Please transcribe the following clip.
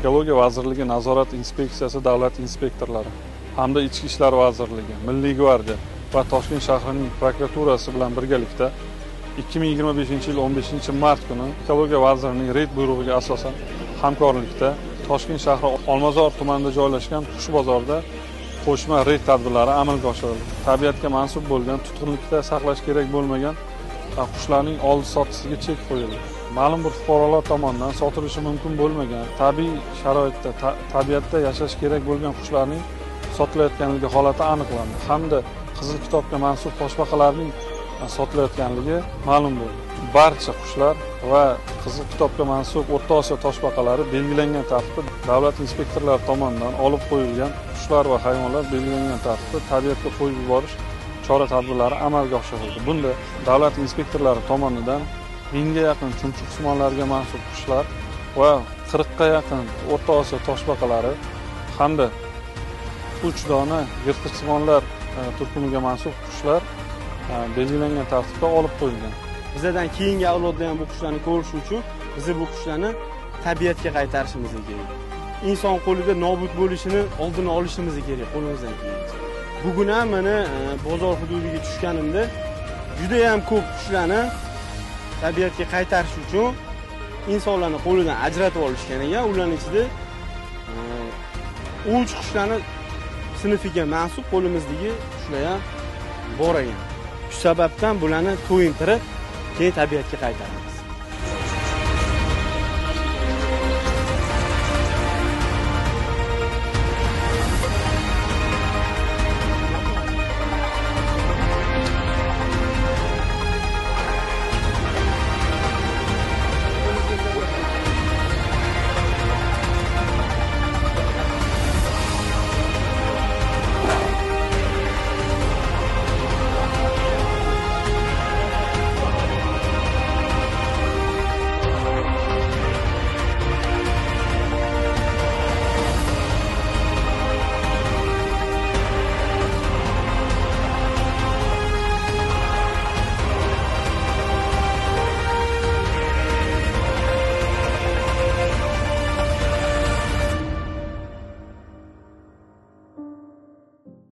Ekologiya vazirligi nazorat inspeksiyasi davlat inspektorlari hamda Ichki ishlar vazirligi, Milliy gvardiya va Toshkent shahrining prokuraturasi bilan birgalikda 2025-yil 15-mart kuni Ekologiya vazirining reyd buyrug'iga asosan hamkorlikda Toshkent shahri Olmazor tumanida joylashgan qush bozorida qo'shma reyd tadbirlari amalga oshirildi. Tabiatga mansub bo'lgan, tutqunlikda saqlash kerak bo'lmagan qushlarning oldi-sotishiga chek qo'yildi. Ma'lum bir fuqarolar tomonidan sotilishi mumkin bo'lmagan, tabiiy sharoitda, tabiatda yashash kerak bo'lgan qushlarning sotilayotganligi holati aniqlandi hamda Qizil kitobga mansub toshbaqalarning sotilayotganligi ma'lum bo'ldi. Barcha qushlar va Qizil kitobga mansub O'rta Osiyo toshbaqalari belgilangan tartibda davlat inspektorlari tomonidan olib qo'yilgan qushlar va hayvonlar belgilangan tartibda tabiatga qo'yib yuborish chora-tadbirlari amalga oshirildi. Bunda davlat inspektorlari tomonidan 1000 ga yaqin chumchuqsimonlarga mansub qushlar va 40 ga yaqin O'rta Osiyo toshbaqalari hamda 3 dona yirtqichsimonlar turkumiga mansub qushlar belgilangan tartibda olib qo'yilgan. Bizdan keyingi avlodlar ham bu qushlarni ko'rish uchun biz bu qushlarni tabiatga qaytarishimiz kerak. Inson qo'lida nobud bo'lishini oldini olishimiz kerak qo'limizdan kelgancha. Bugun ham mana bozor hududiga tushganimda juda ham ko'p qushlarni tabiatga qaytarish uchun insonlarning qo'lidan ajratib olishgan ekan. Ularning ichida uch qushlarni sinfiga mansub qo'limizdagi qushlar ham bor ekan. Shu sababdan bularni to'yintirib keyin tabiatga qaytaramiz.